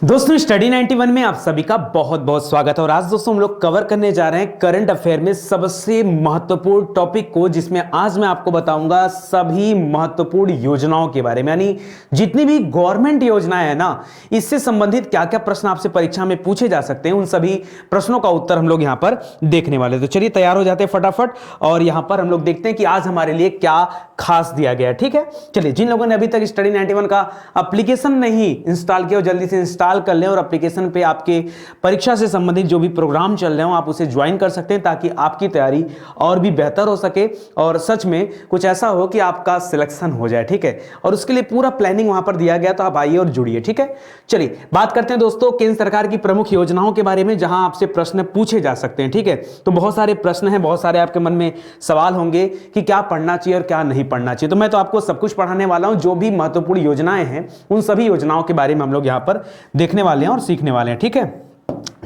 दोस्तों स्टडी 91 में आप सभी का बहुत बहुत स्वागत है। और आज दोस्तों हम लोग कवर करने जा रहे हैं करंट अफेयर में सबसे महत्वपूर्ण टॉपिक को, जिसमें आज मैं आपको बताऊंगा सभी महत्वपूर्ण योजनाओं के बारे में, यानी जितनी भी गवर्नमेंट योजनाएं हैं ना, इससे संबंधित क्या क्या प्रश्न आपसे परीक्षा में पूछे जा सकते हैं, उन सभी प्रश्नों का उत्तर हम लोग यहां पर देखने वाले। तो चलिए तैयार हो जाते हैं फटाफट, और यहां पर हम लोग देखते हैं कि आज हमारे लिए क्या खास दिया गया है। ठीक है, चलिए जिन लोगों ने अभी तक स्टडी 91 का एप्लीकेशन नहीं इंस्टॉल किया, जल्दी से इंस्टॉल कर लें और एप्लीकेशन पे आपके परीक्षा से संबंधित जो भी प्रोग्राम चल रहे हो आप उसे ज्वाइन कर सकते हैं, ताकि आपकी तैयारी और भी बेहतर हो सके और सच में कुछ ऐसा हो कि आपका सिलेक्शन हो जाए। ठीक है, और उसके लिए पूरा प्लानिंग वहां पर दिया गया, तो आप आइए और जुड़िए। ठीक है, चलिए बात करते हैं दोस्तों केंद्र सरकार की प्रमुख योजनाओं के बारे में, जहां आपसे प्रश्न पूछे जा सकते हैं। ठीक है, तो बहुत सारे प्रश्न हैं, बहुत सारे आपके मन में सवाल होंगे कि क्या पढ़ना चाहिए और क्या नहीं पढ़ना चाहिए। तो मैं तो आपको सब कुछ पढ़ाने वाला हूं, जो भी महत्वपूर्ण योजनाएं हैं उन सभी योजनाओं के बारे में हम लोग यहां पर देखने वाले हैं और सीखने वाले हैं। ठीक है,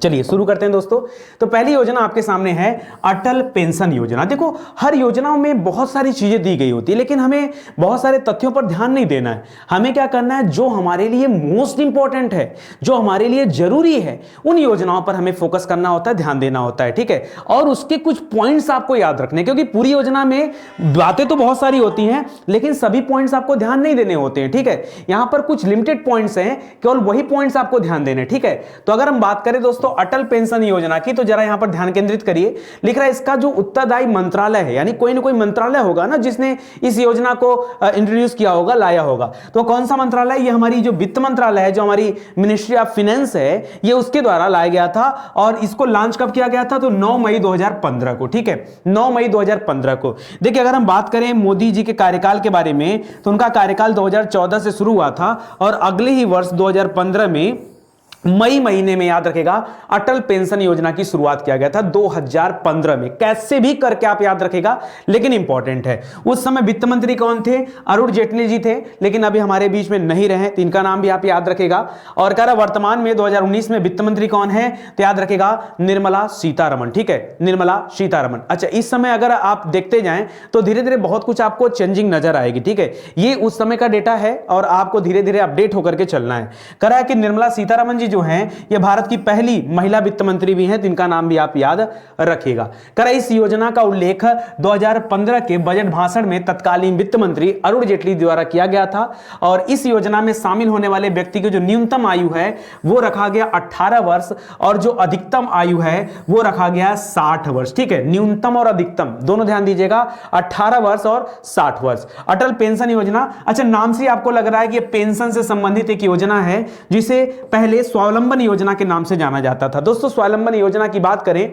चलिए शुरू करते हैं दोस्तों। तो पहली योजना आपके सामने है अटल पेंशन योजना। देखो हर योजनाओं में बहुत सारी चीजें दी गई होती है, लेकिन हमें बहुत सारे तथ्यों पर ध्यान नहीं देना है। हमें क्या करना है, जो हमारे लिए मोस्ट इंपॉर्टेंट है, जो हमारे लिए जरूरी है, उन योजनाओं पर हमें फोकस करना होता है, ध्यान देना होता है। ठीक है, और उसके कुछ पॉइंट्स आपको याद रखने, क्योंकि पूरी योजना में बातें तो बहुत सारी होती हैं, लेकिन सभी पॉइंट्स आपको ध्यान नहीं देने होते हैं। ठीक है, यहां पर कुछ लिमिटेड पॉइंट्स हैं, केवल वही पॉइंट्स आपको ध्यान देने। ठीक है, तो अगर हम बात करें दोस्तों अटल पेंशन योजना की, तो जरा यहां पर ध्यान केंद्रित करिए। लिख रहा है इसका जो उत्तरदायी मंत्रालय है, यानी कोई ना कोई मंत्रालय होगा ना जिसने इस योजना को इंट्रोड्यूस किया होगा, लाया होगा। तो कौन सा मंत्रालय? ये हमारी जो वित्त मंत्रालय है, जो हमारी मिनिस्ट्री ऑफ फाइनेंस है, ये उसके द्वारा लाया गया था। और इसको लॉन्च कब किया गया था? तो 9 मई 2015 को। ठीक है, 9 मई 2015 को। देखिए अगर हम बात करें मोदी जी के कार्यकाल के बारे में, तो उनका कार्यकाल 2014 से शुरू हुआ था और अगले ही वर्ष 2015 में मई महीने में, याद रखेगा, अटल पेंशन योजना की शुरुआत किया गया था 2015 में। कैसे भी करके आप याद रखेगा, लेकिन इंपॉर्टेंट है। उस समय वित्त मंत्री कौन थे? अरुण जेटली जी थे, लेकिन अभी हमारे बीच में नहीं रहे, तो इनका नाम भी आप याद रखेगा। और कह रहा वर्तमान में 2019 में वित्त मंत्री कौन है? तो याद रखेगा निर्मला सीतारमण। ठीक है, निर्मला सीतारमण। अच्छा, इस समय अगर आप देखते जाएं तो धीरे धीरे बहुत कुछ आपको चेंजिंग नजर आएगी। ठीक है, ये उस समय का डेटा है और आपको धीरे धीरे अपडेट होकर के चलना है। कह रहा है कि निर्मला सीतारमण जी जो हैं, ये भारत की पहली महिला वित्त मंत्री भी हैं, तो इनका नाम भी आप याद रखिएगा। करा इस योजना का उल्लेख 2015 के बजट भाषण में तत्कालीन वित्त मंत्री अरुण जेटली द्वारा किया गया था। और इस योजना में शामिल होने वाले व्यक्ति की जो न्यूनतम आयु है वो रखा गया 18 वर्ष, और जो अधिकतम आयु है वो रखा गया 60 वर्ष। ठीक है, न्यूनतम और अधिकतम दोनों ध्यान दीजिएगा, 18 वर्ष और 60 वर्ष। अटल पेंशन योजना, अच्छा नाम से आपको लग रहा है कि ये पेंशन से संबंधित एक योजना है, जिसे पहले स्वावलंबन योजना के नाम से जाना जाता था। दोस्तों स्वावलंबन योजना की बात करें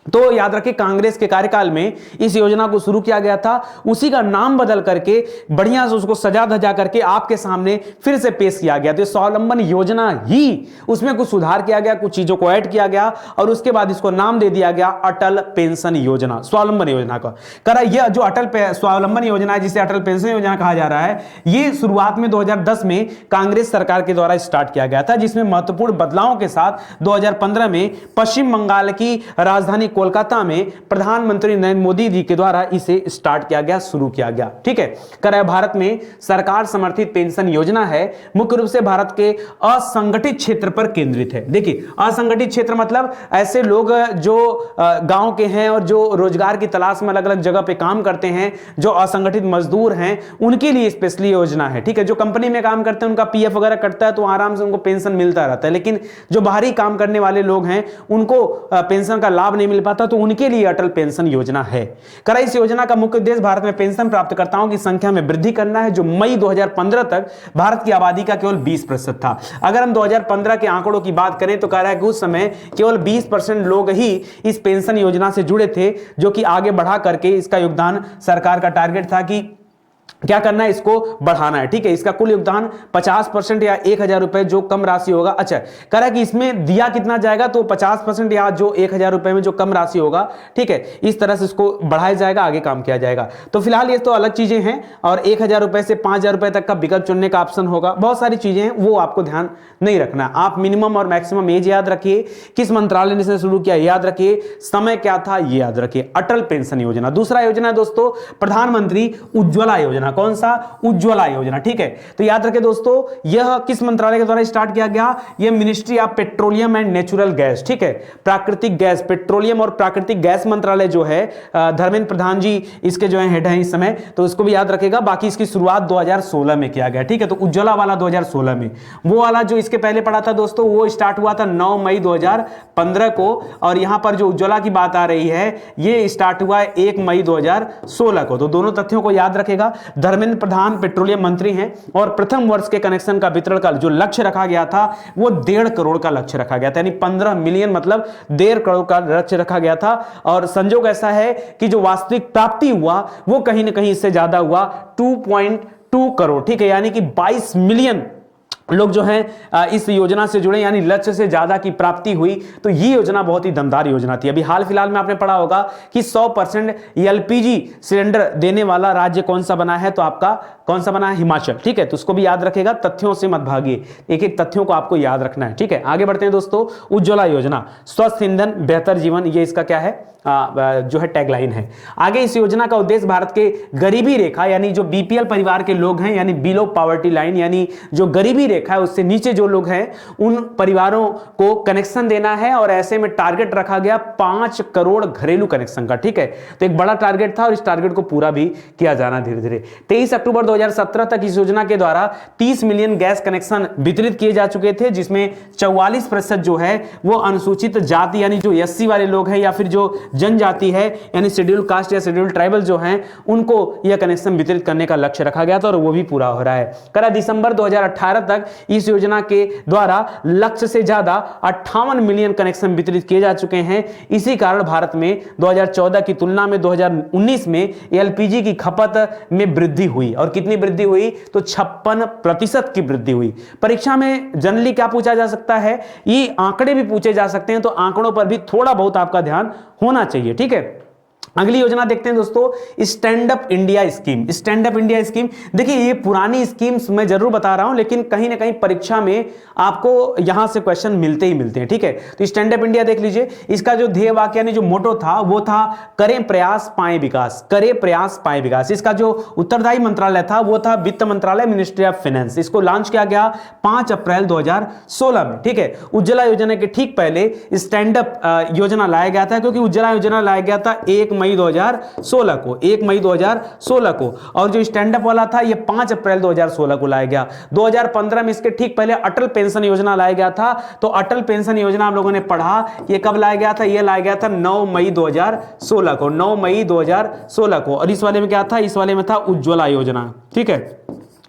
तो याद रखिए कांग्रेस के कार्यकाल में इस योजना को शुरू किया गया था। उसी का नाम बदल करके बढ़िया से उसको सजा धजा करके आपके सामने फिर से पेश किया गया। तो स्वावलंबन योजना ही, उसमें कुछ सुधार किया गया, कुछ चीजों को ऐड किया गया और उसके बाद इसको नाम दे दिया गया अटल पेंशन योजना, स्वावलंबन योजना का। करा यह जो अटल स्वावलंबन योजना है, जिसे अटल पेंशन योजना कहा जा रहा है, ये शुरुआत में 2010 में कांग्रेस सरकार के द्वारा स्टार्ट किया गया था, जिसमें महत्वपूर्ण बदलावों के साथ 2015 में पश्चिम बंगाल की राजधानी कोलकाता में प्रधानमंत्री नरेंद्र मोदी जी के द्वारा इसे स्टार्ट किया गया, शुरू किया गया। ठीक है, कर भारत में सरकार समर्थित पेंशन योजना है, मुख्य रूप से भारत के असंगठित क्षेत्र पर केंद्रित है। देखिए असंगठित क्षेत्र मतलब ऐसे लोग जो गांव के हैं और जो रोजगार की तलाश में अलग अलग जगह पे काम करते हैं, जो असंगठित मजदूर हैं, उनके लिए स्पेशली योजना है। ठीक है, जो कंपनी में काम करते हैं उनका पीएफ वगैरह कटता है तो आराम से उनको पेंशन मिलता रहता है, लेकिन जो बाहरी काम करने वाले लोग हैं उनको पेंशन का लाभ नहीं मिल पाता, तो उनके लिए अटल पेंशन योजना है। करा इस योजना का मुख्य उद्देश्य भारत में पेंशन प्राप्तकर्ताओं की संख्या में वृद्धि करना है, जो मई 2015 तक भारत की आबादी का केवल 20% था। अगर हम 2015 के आंकड़ों की बात करें तो कह रहा है कि उस समय केवल 20% लोग ही इस पेंशन योजना से जुड़े थे, जो कि आगे बढ़ा करके इसका योगदान, सरकार का टारगेट था कि क्या करना है, इसको बढ़ाना है। ठीक है, इसका कुल योगदान 50% या 1000 रुपए जो कम राशि होगा। अच्छा कह रहा है कि इसमें दिया कितना जाएगा, तो 50% या जो 1000 रुपए में जो कम राशि होगा, ठीक है, इस तरह से इसको बढ़ाया जाएगा, आगे काम किया जाएगा। तो फिलहाल ये तो अलग चीजें हैं, और 1000 रुपए से 5000 रुपए तक का विकल्प चुनने का ऑप्शन होगा, बहुत सारी चीजें हैं, वो आपको ध्यान नहीं रखना। आप मिनिमम और मैक्सिमम एज याद रखिए, किस मंत्रालय ने इसे शुरू किया याद रखिए, समय क्या था ये याद रखिए। अटल पेंशन योजना। दूसरा योजना है दोस्तों प्रधानमंत्री उज्ज्वला योजना। योजना। कौन सा? उज्ज्वला योजना। ठीक है, तो याद रखें दोस्तों, यह किस मंत्रालय के द्वारा स्टार्ट किया गया? यह ministry of petroleum and natural gas. ठीक है, प्राकृतिक गैस, पेट्रोलियम और प्राकृतिक गैस मंत्रालय जो है, धर्मेंद्र प्रधान जी इसके जो है हेड हैं इस समय, तो इसको भी याद रखेगा। बाकी इसकी शुरुआत 2016 में किया गया। ठीक है, तो उज्ज्वला वाला 2016 में, वो वाला जो इसके पहले पड़ा था दोस्तों, वो स्टार्ट हुआ था 9 मई 2015 को, और यहां पर जो उज्ज्वला की बात आ रही है ये स्टार्ट हुआ है 1 मई 2016 को। तो दोनों तथ्यों को याद रखेगा। धर्मेंद्र प्रधान पेट्रोलियम मंत्री हैं, और प्रथम वर्ष के कनेक्शन का वितरण का जो लक्ष्य रखा गया था वो 1.5 करोड़ का लक्ष्य रखा गया था, यानी 15 मिलियन मतलब 1.5 करोड़ का लक्ष्य रखा गया था। और संजोग ऐसा है कि जो वास्तविक प्राप्ति हुआ वो कहीं ना कहीं इससे ज्यादा हुआ, 2.2 करोड़। ठीक है, यानी कि 22 मिलियन लोग जो हैं इस योजना से जुड़े, यानी लक्ष्य से ज्यादा की प्राप्ति हुई। तो ये योजना बहुत ही दमदार योजना थी। अभी हाल फिलहाल में आपने पढ़ा होगा कि 100% एलपीजी सिलेंडर देने वाला राज्य कौन सा बना है? तो आपका कौन सा बना है? हिमाचल। ठीक है, तो उसको भी याद रखेगा, तथ्यों से मत भागिए, एक एक तथ्यों को आपको याद रखना है। ठीक है, आगे बढ़ते हैं दोस्तों। उज्ज्वला योजना, स्वस्थ ईंधन बेहतर जीवन, ये इसका क्या है जो है टैगलाइन है। आगे इस योजना का उद्देश्य भारत के गरीबी रेखा, यानी जो बीपीएल परिवार के लोग हैं, यानी बिलो पॉवर्टी लाइन, यानी जो गरीबी रेखा है उससे नीचे जो लोग हैं उन परिवारों को कनेक्शन देना है। और ऐसे में टारगेट रखा गया 5 करोड़ घरेलू कनेक्शन का। ठीक है, तो एक बड़ा टारगेट था और इस टारगेट को पूरा भी किया जाना धीरे धीरे। 23 अक्टूबर 2017 तक इस योजना के द्वारा 30 मिलियन गैस कनेक्शन वितरित किए जा चुके थे, जिसमें 44% जो है वो अनुसूचित जाति, यानी जो एससी वाले लोग हैं या फिर जो जनजाति है, यानी शेड्यूल कास्ट या शेड्यूल ट्राइबल जो हैं, उनको यह कनेक्शन वितरित करने का लक्ष्य रखा गया था और वो भी पूरा हो रहा है। करा दिसंबर 2018 तक इस योजना के द्वारा लक्ष्य से ज्यादा 58 मिलियन कनेक्शन वितरित किए जा चुके हैं। इसी कारण भारत में 2014 की तुलना में 2019 में एलपीजी की खपत में वृद्धि हुई। और कितनी वृद्धि हुई? तो 56% की वृद्धि हुई। परीक्षा में जनरली क्या पूछा जा सकता है? ये आंकड़े भी पूछे जा सकते हैं, तो आंकड़ों पर भी थोड़ा बहुत आपका ध्यान होना चाहिए। ठीक है, अगली योजना देखते हैं दोस्तों, stand up India scheme. Stand up India scheme, देखिए ये पुरानी स्कीम्स मैं जरूर बता रहा हूं, लेकिन कहीं ना कहीं परीक्षा में आपको यहां से क्वेश्चन मिलते ही मिलते हैं। ठीक है, तो स्टैंड अप इंडिया देख लीजिए। इसका जो ध्येय वाक्य यानी जो मोटो था वो था करें प्रयास पाएं विकास, करें प्रयास पाएं विकास। इसका जो उत्तरदायी मंत्रालय था वो था वित्त मंत्रालय, मिनिस्ट्री ऑफ फाइनेंस। इसको लॉन्च किया गया 5 अप्रैल 2016 में। ठीक है, उज्ज्वला योजना के ठीक पहले स्टैंड अप योजना लाया गया था, क्योंकि उज्ज्वला योजना लाया गया था 1 मई 2016 को, 1 मई 2016 को, और जो स्टैंड अप वाला था ये 5 अप्रैल 2016 को लाया गया। 2015 में इसके ठीक पहले अटल पेंशन योजना लाया गया था। तो अटल पेंशन योजना आप लोगों ने पढ़ा, ये कब लाया गया था? ये लाया गया था 9 मई 2016 को, 9 मई 2016 को। और इस वाले में क्या था? इस वाले में था उज्ज्वला योजना। ठीक है,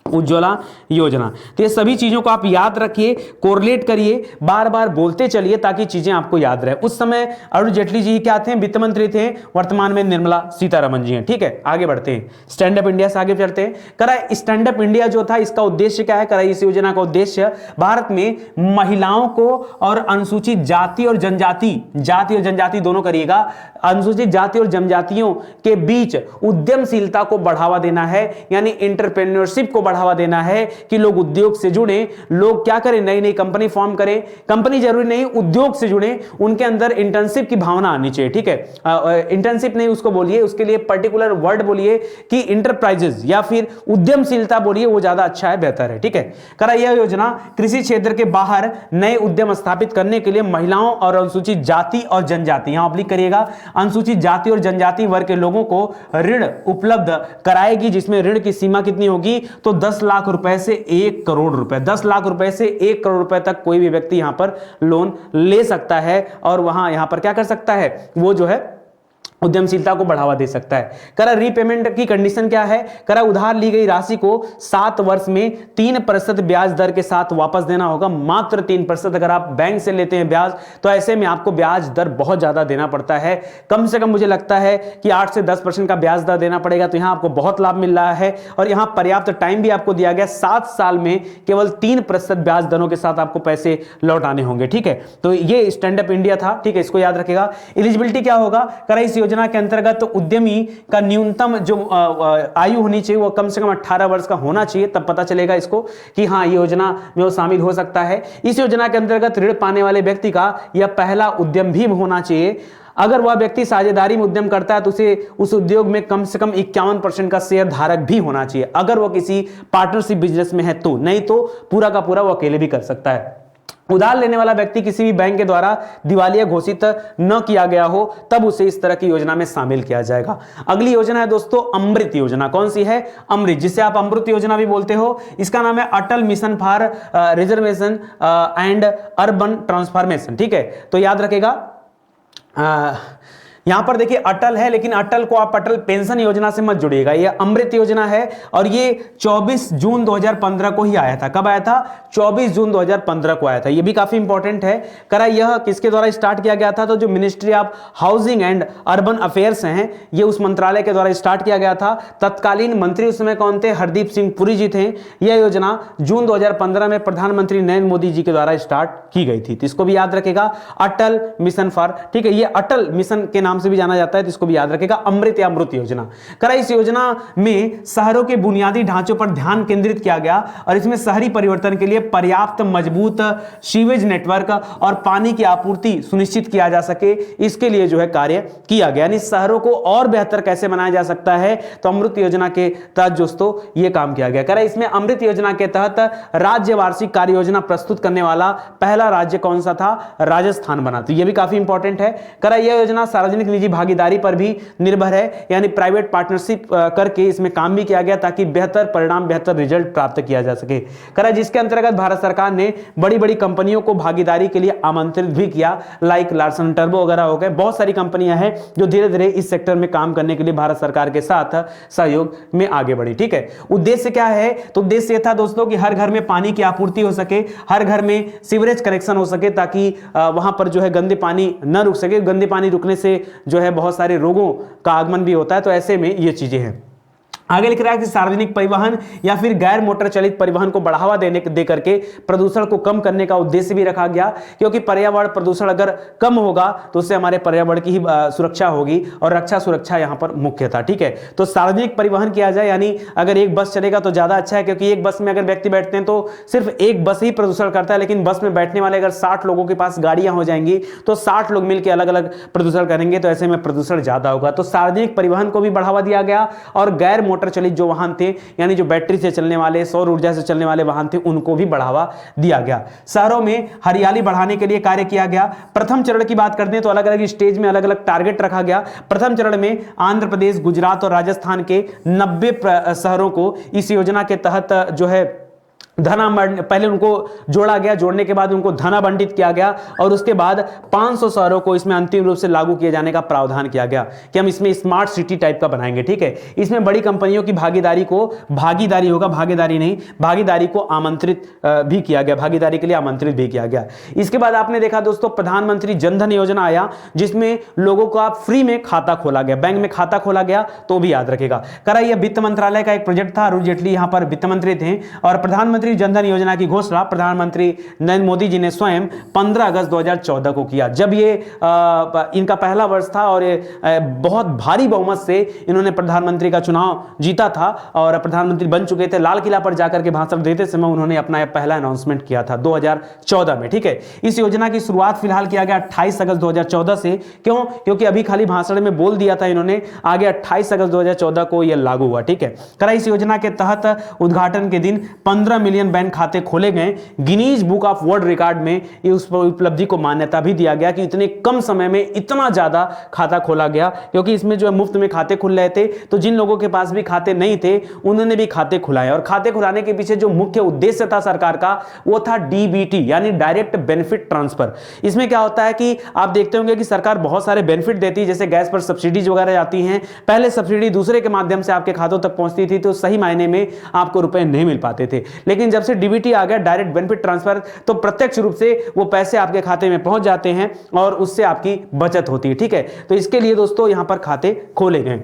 उज्ज्वला योजना। तो ये सभी चीजों को आप याद रखिए, कोरिलेट करिए, बार बार बोलते चलिए ताकि चीजें आपको याद रहे। उस समय अरुण जेटली जी क्या थे? वित्त मंत्री थे। वर्तमान में निर्मला सीतारमण जी हैं। ठीक है, आगे बढ़ते हैं, स्टैंड अप इंडिया से आगे चलते हैं। करा स्टैंड अप इंडिया जो था इसका उद्देश्य क्या है? करा इस योजना का उद्देश्य भारत में महिलाओं को और अनुसूचित जाति और जनजाति, जाति और जनजाति दोनों करिएगा, अनुसूचित जाति और जनजातियों के बीच उद्यमशीलता को बढ़ावा देना है, यानी एंटरप्रेन्योरशिप को बढ़ावा देना है कि लोग उद्योग से जुड़े, लोग क्या करें? नई नई कंपनी फॉर्म करें। कंपनी जरूरी नहीं, उद्योग से जुड़े, उनके अंदर इंटर्नशिप की भावना आनी चाहिए। ठीक है, इंटर्नशिप नहीं उसको बोलिए, उसके लिए पर्टिकुलर वर्ड बोलिए कि इंटरप्राइजेस या फिर उद्यमशीलता बोलिए, वो ज्यादा अच्छा है, बेहतर है। ठीक है, करा यह योजना कृषि क्षेत्र के बाहर नए उद्यम स्थापित करने के लिए महिलाओं और अनुसूचित जाति और जनजाति, यहां अप्लाई करिएगा, अनुसूचित जाति और जनजाति वर्ग के लोगों को ऋण उपलब्ध कराएगी, जिसमें ऋण की सीमा कितनी होगी? तो 10 लाख रुपए से 1 करोड़ रुपए, 10 लाख रुपए से 1 करोड़ रुपए तक कोई भी व्यक्ति यहां पर लोन ले सकता है और वहां यहां पर क्या कर सकता है? वो जो है उद्यमशीलता को बढ़ावा दे सकता है। करा रीपेमेंट की कंडीशन क्या है? करा उधार ली गई राशि को 7 वर्ष में 3% ब्याज दर के साथ वापस देना होगा, मात्र 3%। अगर आप बैंक से लेते हैं ब्याज तो ऐसे में आपको ब्याज दर बहुत ज्यादा देना पड़ता है, कम से कम मुझे लगता है कि 8 से 10% का ब्याज दर देना पड़ेगा। तो यहां आपको बहुत लाभ मिल रहा है और यहां पर्याप्त टाइम भी आपको दिया गया, 7 साल में केवल 3% ब्याज दरों के साथ आपको पैसे लौटाने होंगे। ठीक है, तो ये स्टैंड अप इंडिया था। ठीक है, इसको याद रखेगा। एलिजिबिलिटी क्या होगा? करा इस योजना योजना के अंतर्गत उद्यमी का न्यूनतम जो आयु होनी चाहिए वो कम से कम 18 वर्ष का होना चाहिए, तब पता चलेगा इसको कि हाँ ये योजना में वो शामिल हो सकता है। इस योजना के अंतर्गत ऋण पाने वाले व्यक्ति का यह पहला उद्यम भी होना चाहिए। अगर वह व्यक्ति साझेदारी में उद्यम करता है तो उसे उस उद्योग में कम से कम 51% का शेयर धारक भी होना चाहिए, अगर वह किसी पार्टनरशिप बिजनेस में है तो, नहीं तो पूरा का पूरा वो अकेले भी कर सकता है। उधार लेने वाला व्यक्ति किसी भी बैंक के द्वारा दिवालिया घोषित न किया गया हो तब उसे इस तरह की योजना में शामिल किया जाएगा। अगली योजना है दोस्तों अमृत योजना। कौन सी है? अमृत, जिसे आप अमृत योजना भी बोलते हो। इसका नाम है Atal mission for reservation and urban transformation. ठीक है, तो याद रखेगा यहां पर देखिए अटल है, लेकिन अटल को आप अटल पेंशन योजना से मत जुड़िएगा, ये अमृत योजना है और ये 24 जून 2015 को ही आया था। कब आया था? 24 जून 2015 को आया था। ये भी काफी इंपॉर्टेंट है। करा यह किसके द्वारा स्टार्ट किया गया था? तो जो ministry of housing and urban affairs हैं, ये उस मंत्रालय के द्वारा स्टार्ट किया गया था। तत्कालीन मंत्री उस समय कौन थे? हरदीप सिंह पुरी जी थे। यह योजना जून 2015 में प्रधानमंत्री नरेंद्र मोदी जी के द्वारा स्टार्ट की गई थी। तो इसको भी याद रखेगा, अटल मिशन फॉर, ठीक है, ये अटल मिशन के नाम से भी जाना जाता है, तो इसको भी याद रखेगा, अमृत या अमृत योजना। करा इस योजना में शहरों के बुनियादी ढांचों पर ध्यान केंद्रित किया गया और इसमें शहरी परिवर्तन के लिए पर्याप्त मजबूत सीवेज नेटवर्क और पानी की आपूर्ति सुनिश्चित किया जा सके, इसके लिए जो है कार्य किया गया। यानी शहरों को और बेहतर कैसे बनाया जा सकता है, तो अमृत योजना के तहत दोस्तों ये काम किया गया। करा इसमें अमृत योजना के तहत राज्य वार्षिक कार्य योजना प्रस्तुत करने वाला पहला राज्य कौन सा था? राजस्थान बना। तो ये भी काफी इंपॉर्टेंट है। करा यह योजना सार्वजनिक निजी भागीदारी पर भी निर्भर है, यानी प्राइवेट पार्टनरशिप करके इसमें काम भी किया गया ताकि बेहतर परिणाम, बेहतर रिजल्ट प्राप्त किया जा सके। करा जिसके अंतर्गत भारत सरकार ने बड़ी बड़ी कंपनियों को भागीदारी के लिए आमंत्रित भी किया, लाइक लार्सन टर्बो वगैरह हो गए। बहुत सारी कंपनियां हैं जो धीरे धीरे इस सेक्टर में काम करने के लिए भारत सरकार के साथ सहयोग में आगे बढ़ी। ठीक है, उद्देश्य क्या है? तो उद्देश्य था दोस्तों कि हर घर में पानी की आपूर्ति हो सके, हर घर में सीवरेज कनेक्शन हो सके, ताकि वहां पर जो है गंदे पानी न रुक सके। गंदे पानी रुकने से जो है बहुत सारे रोगों का आगमन भी होता है, तो ऐसे में ये चीजें हैं। आगे लिख रहा है कि सार्वजनिक परिवहन या फिर गैर मोटर चलित परिवहन को बढ़ावा दे करके प्रदूषण को कम करने का उद्देश्य भी रखा गया, क्योंकि पर्यावरण प्रदूषण अगर कम होगा तो उससे हमारे पर्यावरण की ही सुरक्षा होगी और रक्षा सुरक्षा यहां पर मुख्य था। ठीक है, तो सार्वजनिक परिवहन किया जाए, यानी अगर एक बस चलेगा तो ज्यादा अच्छा है, क्योंकि एक बस में अगर व्यक्ति बैठते हैं तो सिर्फ एक बस ही प्रदूषण करता है, लेकिन बस में बैठने वाले अगर 60 लोगों के पास गाड़ियां हो जाएंगी तो 60 लोग मिलकर अलग अलग प्रदूषण करेंगे, तो ऐसे में प्रदूषण ज्यादा होगा। तो सार्वजनिक परिवहन को भी बढ़ावा दिया गया और गैर मोटर चलित जो वाहन थे, यानी जो बैटरी से चलने वाले, सौर ऊर्जा से चलने वाले वाहन थे, उनको भी बढ़ावा दिया गया। शहरों में हरियाली बढ़ाने के लिए कार्य किया गया। प्रथम चरण की बात करते हैं तो अलग अलग स्टेज में अलग अलग टारगेट रखा गया। प्रथम चरण में आंध्र प्रदेश, गुजरात और राजस्थान के 90 शहरों को इस योजना के तहत जो है पहले उनको जोड़ा गया, जोड़ने के बाद उनको धन आवंटित किया गया और उसके बाद 500 शहरों को इसमें अंतिम रूप से लागू किए जाने का प्रावधान किया गया कि हम इसमें स्मार्ट सिटी टाइप का बनाएंगे। ठीक है, इसमें बड़ी कंपनियों की भागीदारी को आमंत्रित भी किया गया, भागीदारी के लिए आमंत्रित भी किया गया। इसके बाद आपने देखा दोस्तों प्रधानमंत्री जनधन योजना आया, जिसमें लोगों को आप फ्री में खाता खोला गया, बैंक में खाता खोला गया, तो भी याद रखेगा। करा यह वित्त मंत्रालय का एक प्रोजेक्ट था, अरुण जेटली यहां पर वित्त मंत्री थे और प्रधानमंत्री जनधन योजना की घोषणा प्रधानमंत्री नरेंद्र मोदी जी ने स्वयं 15 अगस्त 2014 को किया, जब ये इनका पहला वर्ष था और बहुत भारी बहुमत से इन्होंने प्रधानमंत्री का चुनाव जीता था और प्रधानमंत्री बन चुके थे। लाल किला पर जाकर के भाषण देते समय उन्होंने अपना पहला अनाउंसमेंट किया था 2014 में। ठीक है, इस योजना की शुरुआत फिलहाल किया गया 28 अगस्त 2014 से। क्यों? क्योंकि अभी खाली भाषण में बोल दिया था इन्होंने, आगे 28 अगस्त 2014 को यह लागू हुआ। ठीक है, करा इस योजना के तहत उद्घाटन के दिन 15 मिलियन बैंक खाते खोले गए। Guinness book of world record में उस उपलब्धि को मान्यता भी दिया गया कि इतने कम समय में इतना ज्यादा खाता खोला गया, क्योंकि इसमें जो है मुफ्त में खाते खुल रहे थे, तो जिन लोगों के पास भी खाते नहीं थे उन्होंने भी खाते खुलाए। और खाते खुलाने के पीछे जो मुख्य उद्देश्य था सरकार का, वो था डीबीटी यानी डायरेक्ट बेनिफिट ट्रांसफर। इसमें क्या होता है कि आप देखते होंगे कि सरकार बहुत सारे बेनिफिट देती है, जैसे गैस पर सब्सिडीज वगैरह आती हैं। पहले सब्सिडी दूसरे के माध्यम से आपके खातों तक पहुंचती थी, तो सही मायने में आपको रुपए नहीं मिल पाते थे, लेकिन जब से डीबीटी आ गया, डायरेक्ट बेनिफिट ट्रांसफर, तो प्रत्यक्ष रूप से वो पैसे आपके खाते में पहुंच जाते हैं और उससे आपकी बचत होती है। ठीक है, तो इसके लिए दोस्तों यहां पर खाते खोले गए।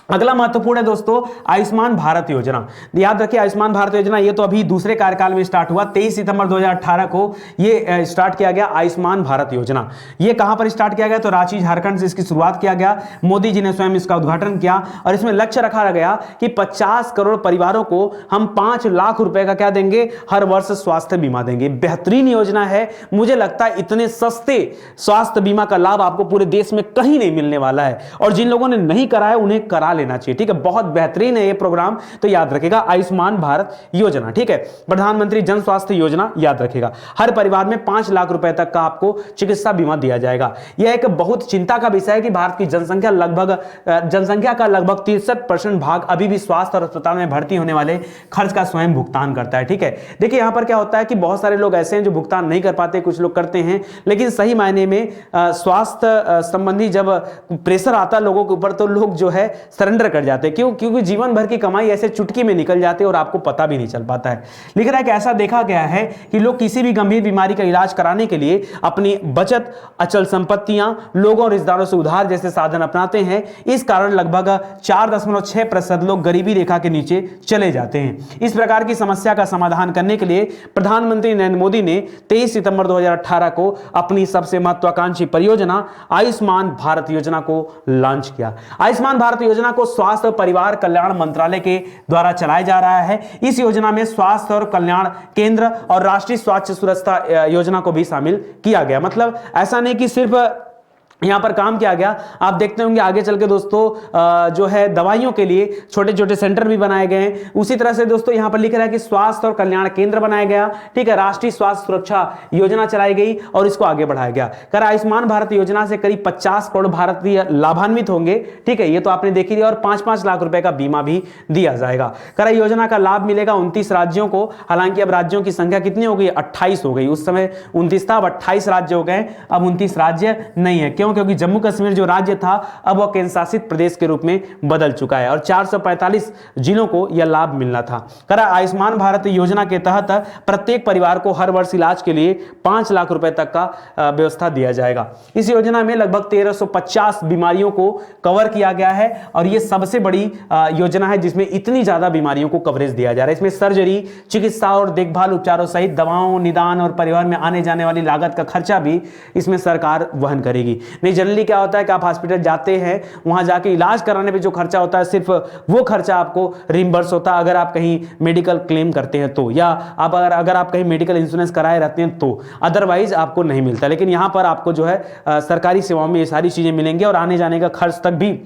अगला महत्वपूर्ण है दोस्तों आयुष्मान भारत योजना। याद रखिए आयुष्मान भारत योजना ये तो अभी दूसरे कार्यकाल में स्टार्ट हुआ, 23 सितंबर 2018 को ये स्टार्ट किया गया आयुष्मान भारत योजना। ये कहां पर स्टार्ट किया गया? तो रांची झारखंड से इसकी शुरुआत किया गया। मोदी जी ने स्वयं इसका उद्घाटन किया और इसमें लक्ष्य रखा गया कि 50 करोड़ परिवारों को हम 5 लाख रुपए का क्या देंगे? हर वर्ष स्वास्थ्य बीमा देंगे। बेहतरीन योजना है। मुझे लगता है इतने सस्ते स्वास्थ्य बीमा का लाभ आपको पूरे देश में कहीं नहीं मिलने वाला है, और जिन लोगों ने नहीं करा है उन्हें करा लेना चाहिए। ठीक है, बहुत बेहतरीन है ये प्रोग्राम, तो याद रखेगा आयुष्मान भारत योजना। ठीक है, प्रधानमंत्री जन स्वास्थ्य योजना याद रखेगा। हर परिवार में 5 लाख रुपए तक का आपको चिकित्सा बीमा दिया जाएगा। यह एक बहुत चिंता का विषय है कि भारत की जनसंख्या का लगभग 63% भाग अभी भी स्वास्थ्य और अस्पताल में भर्ती होने वाले खर्च का स्वयं भुगतान करता है। ठीक है, देखिए यहां पर क्या होता है कि बहुत सारे लोग ऐसे हैं जो भुगतान नहीं कर पाते, कुछ लोग करते हैं, लेकिन सही मायने में स्वास्थ्य संबंधी जब प्रेशर आता है लोगों के ऊपर तो लोग जो है सरेंडर कर जाते हैं। क्यों? क्योंकि जीवन भर की कमाई ऐसे चुटकी में निकल जाती है और आपको पता भी नहीं चल पाता है। लिख रहा है कि ऐसा देखा गया है कि लोग किसी भी गंभीर बीमारी का इलाज कराने के लिए अपनी बचत, अचल संपत्तियां, लोगों और रिश्तेदारों से उधार जैसे साधन अपनाते हैं। इस कारण लगभग 4.6% लोग गरीबी रेखा के नीचे चले जाते हैं। इस प्रकार की समस्या का समाधान करने के लिए प्रधानमंत्री नरेंद्र मोदी ने 23 सितंबर 2018 को अपनी सबसे महत्वाकांक्षी परियोजना आयुष्मान भारत योजना को लॉन्च किया। आयुष्मान भारत योजना को स्वास्थ्य और परिवार कल्याण मंत्रालय के द्वारा चलाया जा रहा है। इस योजना में स्वास्थ्य और कल्याण केंद्र और राष्ट्रीय स्वास्थ्य सुरक्षा योजना को भी शामिल किया गया। मतलब ऐसा नहीं कि सिर्फ यहां पर काम किया गया, आप देखते होंगे आगे चल के दोस्तों जो है दवाइयों के लिए छोटे छोटे सेंटर भी बनाए गए हैं। उसी तरह से दोस्तों यहां पर लिख रहा है कि स्वास्थ्य और कल्याण केंद्र बनाया गया। ठीक है, राष्ट्रीय स्वास्थ्य सुरक्षा योजना चलाई गई और इसको आगे बढ़ाया गया। कर आयुष्मान भारत योजना से करीब 50 करोड़ भारतीय लाभान्वित होंगे। ठीक है, ये तो आपने देखी दिया, और 5-5 लाख रुपए का बीमा भी दिया जाएगा। कर योजना का लाभ मिलेगा 29 राज्यों को। हालांकि अब राज्यों की संख्या कितनी हो गई? 28 हो गई। उस समय 29 था, अब 28 राज्य हो गए। अब 29 राज्य नहीं है। क्योंकि जम्मू कश्मीर जो राज्य था अब वह केंद्र शासित प्रदेश के रूप में बदल चुका है और 445 जिलों को यह लाभ मिलना था। करा आयुष्मान भारत योजना के तहत प्रत्येक परिवार को हर वर्ष इलाज के लिए 5 लाख रुपए तक का व्यवस्था दिया जाएगा। इस योजना में लगभग 1350 बीमारियों को कवर किया गया है और यह सबसे बड़ी योजना है जिसमें इतनी ज्यादा बीमारियों को कवरेज दिया जा रहा है। इसमें सर्जरी, चिकित्सा और देखभाल उपचारों सहित दवाओं, निदान और परिवार में आने जाने वाली लागत का खर्चा भी इसमें सरकार वहन करेगी। नहीं, जनरली क्या होता है कि आप हॉस्पिटल जाते हैं, वहां जाके इलाज कराने पे जो खर्चा होता है सिर्फ वो खर्चा आपको रिम्बर्स होता है अगर आप कहीं मेडिकल क्लेम करते हैं तो, या आप अगर आप कहीं मेडिकल इंश्योरेंस कराए रहते हैं तो, अदरवाइज आपको नहीं मिलता। लेकिन यहां पर आपको जो है सरकारी सेवाओं में ये सारी चीजें मिलेंगी और आने जाने का खर्च तक भी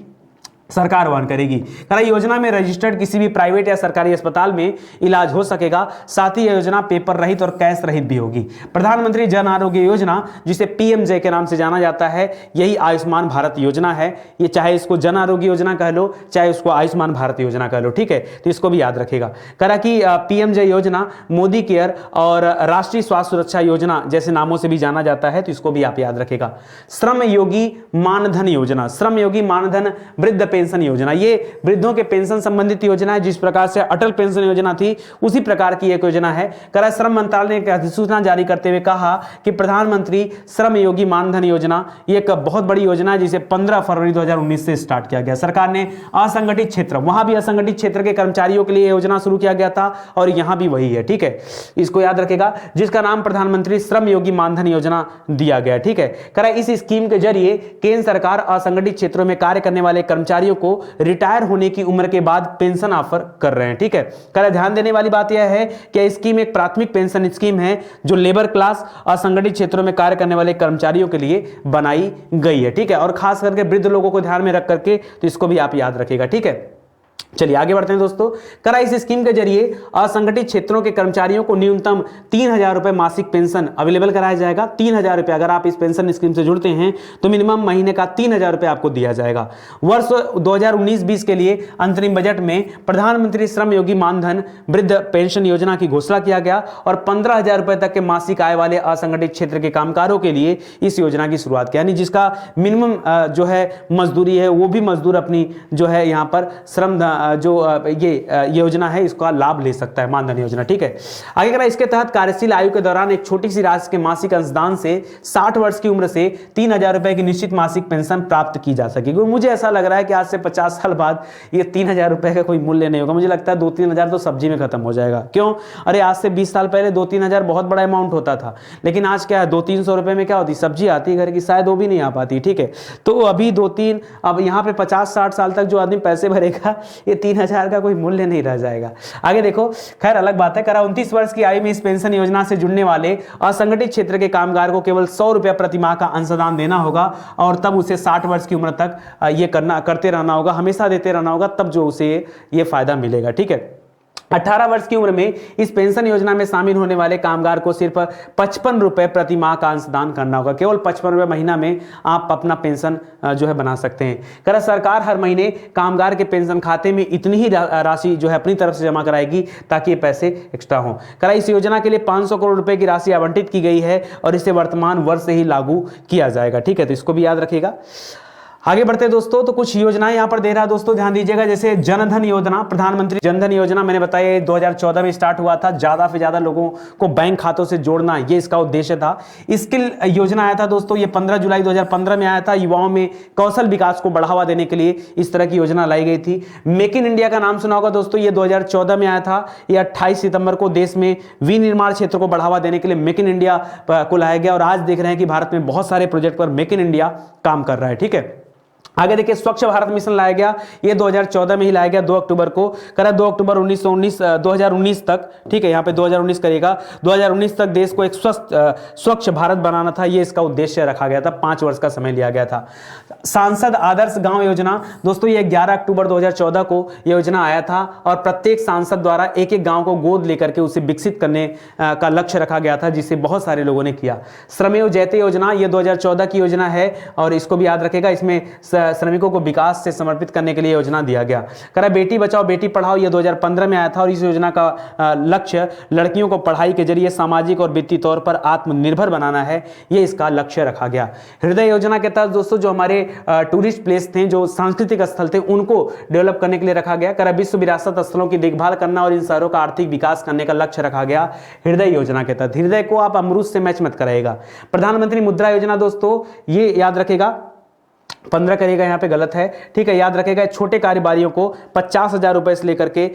सरकार वहन करेगी। योजना में रजिस्टर्ड किसी भी प्राइवेट या सरकारी अस्पताल में इलाज हो सकेगा। साथ ही यह योजना पेपर रहित और कैश रहित भी होगी। प्रधानमंत्री जन आरोग्य योजना, जिसे पीएमजे के नाम से जाना जाता है, यही आयुष्मान भारत योजना है। ये चाहे इसको जन आरोग्य योजना कह लो, चाहे उसको आयुष्मान भारत योजना कह लो। ठीक है, तो इसको भी याद रखेगा। करा कि पीएमजे योजना, मोदी केयर और राष्ट्रीय स्वास्थ्य सुरक्षा योजना जैसे नामों से भी जाना जाता है, तो इसको भी आप याद रखेगा। श्रम योगी मानधन योजना, श्रम योगी मानधन वृद्ध पेंशन योजना, ये वृद्धों के पेंशन संबंधित योजना है। जिस प्रकार से अटल पेंशन योजना थी उसी प्रकार की एक योजना है। करा श्रम मंत्रालय ने एक अधिसूचना जारी करते हुए कहा कि प्रधानमंत्री श्रम योगी मानधन योजना ये एक बहुत बड़ी योजना है जिसे 15 फरवरी 2019 से स्टार्ट किया गया। सरकार ने असंगठित क्षेत्र, वहां भी असंगठित क्षेत्र के कर्मचारियों के लिए योजना शुरू किया गया था और यहां भी वही है। ठीक है, इसको याद रखेगा, जिसका नाम प्रधानमंत्री श्रम योगी मानधन योजना दिया गया। ठीक है, करा इस स्कीम के जरिए केंद्र सरकार असंगठित क्षेत्रों में कार्य करने वाले कर्मचारियों को रिटायर होने की उम्र के बाद पेंशन ऑफर कर रहे हैं। ठीक है, कर ध्यान देने वाली बात यह है कि स्कीम एक प्राथमिक पेंशन स्कीम है जो लेबर क्लास असंगठित क्षेत्रों में कार्य करने वाले कर्मचारियों के लिए बनाई गई है। ठीक है, और खास करके वृद्ध लोगों को ध्यान में रख करके, तो इसको भी आप याद रखिएगा। ठीक है, चलिए आगे बढ़ते हैं दोस्तों। करा इस स्कीम के जरिए असंगठित क्षेत्रों के कर्मचारियों को न्यूनतम 3000 रुपए मासिक पेंशन अवेलेबल कराया जाएगा। 3000 रुपए, अगर आप इस पेंशन स्कीम से जुड़ते हैं तो मिनिमम महीने का 3000 रुपए आपको दिया जाएगा। वर्ष 2019-20 के लिए अंतरिम बजट में प्रधानमंत्री श्रम योगी मानधन वृद्ध पेंशन योजना की घोषणा किया गया और 15,000 रुपए तक के मासिक आय वाले असंगठित क्षेत्र के कामगारों के लिए इस योजना की शुरुआत की, यानी जिसका मिनिमम जो है मजदूरी है, वो भी मजदूर अपनी जो है यहाँ पर श्रम ये योजना है इसका लाभ ले सकता है, मानधन योजना। ठीक है, आगे करा इसके तहत कार्यशील आयु के दौरान एक छोटी सी राशि के मासिक अंशदान से 60 वर्ष की उम्र से 3,000 रुपए की निश्चित मासिक पेंशन प्राप्त की जा सकेगी। मुझे ऐसा लग रहा है कि आज से 50 साल बाद ये 3,000 रुपए का कोई मूल्य नहीं होगा। मुझे लगता है 2-3 हजार तो सब्जी में खत्म हो जाएगा। क्यों? अरे आज से 20 साल पहले 2-3 हजार बहुत बड़ा अमाउंट होता था, लेकिन आज क्या है, 200-300 रुपए में क्या होती, सब्जी आती है घर की, शायद वो भी नहीं आ पाती। ठीक है, तो अभी 2-3, अब यहाँ पे 50-60 साल तक जो आदमी पैसे भरेगा, ये 3,000 का कोई मूल्य नहीं रह जाएगा। आगे देखो, खैर अलग बात है। करा 29 वर्ष की आयु में इस पेंशन योजना से जुड़ने वाले असंगठित क्षेत्र के कामगार को केवल 100 रुपया प्रति माह का अंशदान देना होगा, और तब उसे 60 वर्ष की उम्र तक ये करते रहना होगा, हमेशा देते रहना होगा, तब जो उसे ये फायदा मिलेगा। ठीक है, 18 वर्ष की उम्र में इस पेंशन योजना में शामिल होने वाले कामगार को सिर्फ 55 रुपए प्रति माह का अंशदान करना होगा। केवल 55 रुपए महीना में आप अपना पेंशन जो है बना सकते हैं। करा सरकार हर महीने कामगार के पेंशन खाते में इतनी ही राशि जो है अपनी तरफ से जमा कराएगी ताकि ये पैसे एक्स्ट्रा हों। करा इस योजना के लिए 500 करोड़ रुपए की राशि आवंटित की गई है और इसे वर्तमान वर्ष से ही लागू किया जाएगा। ठीक है, तो इसको भी याद रखिएगा। आगे बढ़ते हैं दोस्तों, तो कुछ योजनाएं यहां पर दे रहा है दोस्तों, ध्यान दीजिएगा। जैसे जनधन योजना, प्रधानमंत्री जनधन योजना, मैंने बताया 2014 में स्टार्ट हुआ था। ज्यादा से ज्यादा लोगों को बैंक खातों से जोड़ना, ये इसका उद्देश्य था। स्किल योजना आया था दोस्तों, ये 15 जुलाई 2015 में आया था। युवाओं में कौशल विकास को बढ़ावा देने के लिए इस तरह की योजना लाई गई थी। मेक इन इंडिया का नाम सुना होगा दोस्तों, ये 2014 में आया था। ये 28 सितंबर को देश में विनिर्माण क्षेत्र को बढ़ावा देने के लिए मेक इन इंडिया को लाया गया, और आज देख रहे हैं कि भारत में बहुत सारे प्रोजेक्ट पर मेक इन इंडिया काम कर रहा है। ठीक है, आगे देखिए, स्वच्छ भारत मिशन लाया गया, ये 2014 में ही लाया गया, 2 अक्टूबर को। करा 2 अक्टूबर 2019 तक। ठीक है, यहाँ पे 2019 करेगा, 2019 तक देश को एक स्वच्छ भारत बनाना था, ये इसका उद्देश्य रखा गया था। 5 वर्ष का समय लिया गया था। सांसद आदर्श गांव योजना दोस्तों, ये 11 अक्टूबर 2014 को योजना आया था, और प्रत्येक सांसद द्वारा एक एक गांव को गोद लेकर के उसे विकसित करने का लक्ष्य रखा गया था, जिसे बहुत सारे लोगों ने किया। श्रमेव जयते योजना, ये 2014 की योजना है, और इसको भी याद रखेगा। इसमें श्रमिकों को विकास से समर्पित करने के लिए योजना दिया गया। करा बेटी बचाओ बेटी पढ़ाओ, ये 2015 में आया था, और इस योजना का लक्ष्य लड़कियों को पढ़ाई के जरिए सामाजिक और वित्तीय तौर पर आत्मनिर्भर बनाना है, ये इसका लक्ष्य रखा गया। हृदय योजना के तहत दोस्तों, जो हमारे टूरिस्ट प्लेस थे, जो सांस्कृतिक स्थल थे, उनको डेवलप करने के लिए रखा गया। करा विश्व विरासत स्थलों की देखभाल करना और इन शहरों का आर्थिक विकास करने का लक्ष्य रखा गया हृदय योजना के तहत। हृदय को आप अमरूद से मैच मत कराएगा। प्रधानमंत्री मुद्रा योजना दोस्तों, ये याद रखेगा, 15 करेगा, यहाँ पे गलत है। ठीक है, याद रखेगा, छोटे कारोबारियों को 50,000 रुपए से लेकर के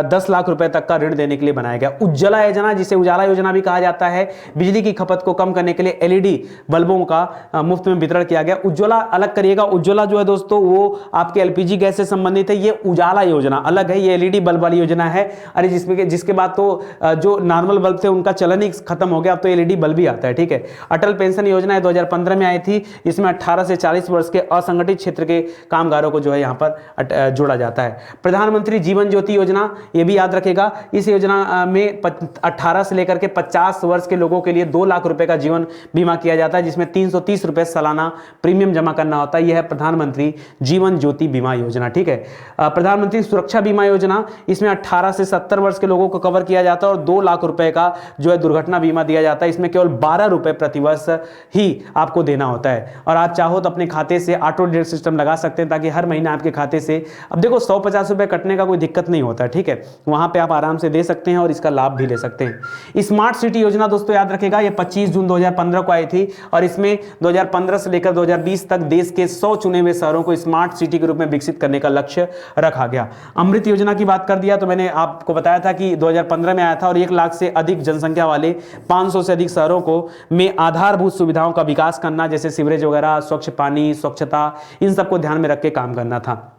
10 लाख रुपए तक का ऋण देने के लिए बनाया गया। उज्ज्वला योजना, जिसे उजाला योजना भी कहा जाता है, बिजली की खपत को कम करने के लिए एलईडी बल्बों का मुफ्त में वितरण किया गया। उज्ज्वला अलग करिएगा, उज्ज्वला जो है दोस्तों वो आपके एलपीजी गैस से संबंधित है। ये उजाला योजना अलग है, ये एलईडी बल्ब वाली योजना है। अरे जिसके बाद तो जो नॉर्मल बल्ब थे उनका चलन ही खत्म हो गया, अब तो एलईडी बल्ब ही आता है। ठीक है, अटल पेंशन योजना है, 2015 में आई थी। इसमें 18 से 40 वर्ष के असंगठित क्षेत्र के कामगारों को जो है यहां पर जोड़ा जाता है। प्रधानमंत्री जीवन ज्योति योजना, ये भी याद रखेगा। इस योजना में 18 से लेकर के 50 वर्ष के लोगों के लिए 2 लाख रुपए का जीवन बीमा किया जाता है, जिसमें 330 रुपए सालाना प्रीमियम जमा करना होता है। यह है प्रधानमंत्री जीवन ज्योति बीमा योजना। ठीक है, प्रधानमंत्री सुरक्षा बीमा योजना, इसमें 18 से 70 वर्ष के लोगों को कवर किया जाता है, और 2 लाख रुपए का जो है दुर्घटना बीमा दिया जाता है। इसमें केवल 12 रुपए प्रतिवर्ष ही आपको देना होता है, और आप चाहो तो अपने खाते से ऑटो डिडक्ट सिस्टम लगा सकते हैं, ताकि हर महीने आपके खाते से, अब देखो 150 रुपए कटने का कोई दिक्कत नहीं होता। ठीक है, वहां पे आप आराम से दे सकते हैं और इसका लाभ भी ले सकते हैं। स्मार्ट सिटी योजना दोस्तों याद रखेगा, ये 25 जून 2015 को आई थी, और इसमें 2015 से लेकर 2020 तक देश के 100 चुने हुए शहरों को स्मार्ट सिटी के रूप में विकसित करने का लक्ष्य रखा गया। अमृत योजना की बात कर दिया, तो मैंने आपको बताया था कि 2015 में आया था, और 1 लाख से अधिक जनसंख्या वाले 500 से अधिक शहरों को में आधारभूत सुविधाओं का विकास करना, जैसे सीवरेज वगैरह, स्वच्छ पानी, स्वच्छता, इन सबको ध्यान में रख के काम करना था।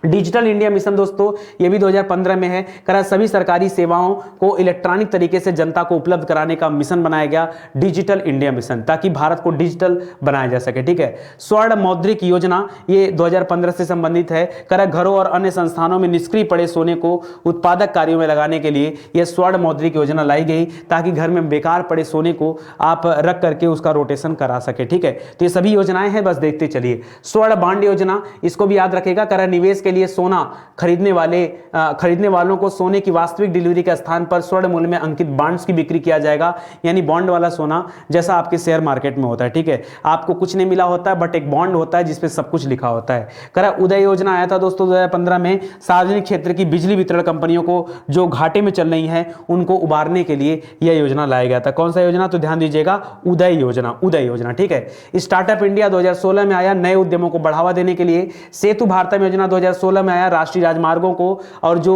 डिजिटल इंडिया मिशन दोस्तों, ये भी 2015 में है। करा सभी सरकारी सेवाओं को इलेक्ट्रॉनिक तरीके से जनता को उपलब्ध कराने का मिशन बनाया गया, डिजिटल इंडिया मिशन, ताकि भारत को डिजिटल बनाया जा सके। ठीक है, स्वर्ण मौद्रिक योजना, ये 2015 से संबंधित है। करा घरों और अन्य संस्थानों में निष्क्रिय पड़े सोने को उत्पादक कार्यों में लगाने के लिए यह स्वर्ण मौद्रिक योजना लाई गई, ताकि घर में बेकार पड़े सोने को आप रख करके उसका रोटेशन करा सके। ठीक है, तो ये सभी योजनाएं हैं, बस देखते चलिए। स्वर्ण बॉन्ड योजना, इसको भी याद रखेगा। करा निवेश देश के लिए सोना खरीदने वालों को सोने की वास्तविक डिलीवरी के स्थान पर स्वर्ण मूल्य में अंकित बॉन्ड्स की बिक्री किया जाएगा, यानी बॉन्ड वाला सोना जैसा आपके शेयर मार्केट में होता है। ठीक है, आपको कुछ नहीं मिला होता है बट एक बॉन्ड होता है जिसपे सब कुछ लिखा होता है। करा उदय योजना आया था दोस्तों 2015 में, सार्वजनिक क्षेत्र की बिजली वितरण कंपनियों को जो घाटे में चल रही हैं उनको उबारने के लिए यह योजना लाया गया था। कौन सा योजना, तो ध्यान दीजिएगा, उदय योजना। ठीक है, स्टार्टअप इंडिया 2016 में आया, नए उद्यमों को बढ़ावा देने के लिए। सेतु भारतम योजना 2016 में आया, राष्ट्रीय राजमार्गों को और जो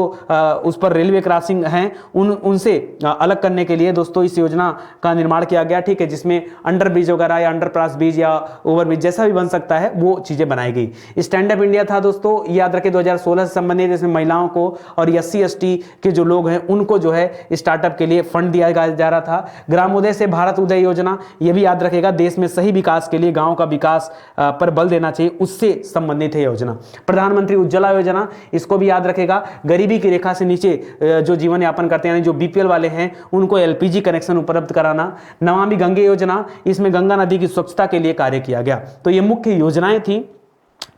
उस पर रेलवे क्रॉसिंग हैं उनसे अलग करने के लिए दोस्तों इस योजना का निर्माण किया गया। ठीक है, जिसमें अंडर ब्रिज वगैरह या अंडरपास ब्रिज या ओवर ब्रिज जैसा भी बन सकता है वो चीजें बनाई गई। स्टैंड अप इंडिया था दोस्तों, याद रखें 2016 से संबंधित, जिसमें महिलाओं को और SC ST के जो लोग हैं उनको जो है स्टार्टअप के लिए फंड दिया जा रहा था। ग्रामोदय से भारत उदय योजना, ये भी याद रखेगा, देश में सही विकास के लिए गांव का विकास पर बल देना चाहिए, उससे संबंधित है योजना। प्रधानमंत्री उज्ज्वला योजना, इसको भी याद रखेगा, गरीबी की रेखा से नीचे जो जीवन यापन करते हैं यानी जो BPL वाले हैं उनको LPG कनेक्शन उपलब्ध कराना। नमामि गंगे योजना, इसमें गंगा नदी की स्वच्छता के लिए कार्य किया गया। तो ये मुख्य योजनाएं थी।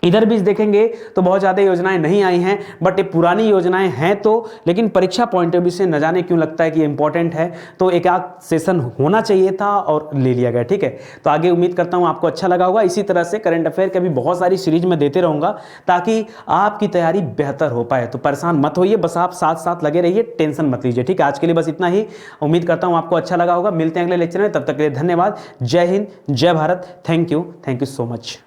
इधर भी देखेंगे तो बहुत ज़्यादा योजनाएं नहीं आई हैं, बट ये पुरानी योजनाएं हैं तो, लेकिन परीक्षा पॉइंट ऑफ व्यू से न जाने क्यों लगता है कि ये इंपॉर्टेंट है, तो एक आध सेशन होना चाहिए था और ले लिया गया। ठीक है, तो आगे उम्मीद करता हूं आपको अच्छा लगा होगा। इसी तरह से करंट अफेयर के भी बहुत सारी सीरीज में देते रहूंगा ताकि आपकी तैयारी बेहतर हो पाए। तो परेशान मत होइए, बस आप साथ साथ लगे रहिए, टेंशन मत लीजिए। ठीक है, आज के लिए बस इतना ही। उम्मीद करता हूँ आपको अच्छा लगा होगा। मिलते हैं अगले लेक्चर में, तब तक के लिए धन्यवाद। जय हिंद, जय Bharat. Thank you so much.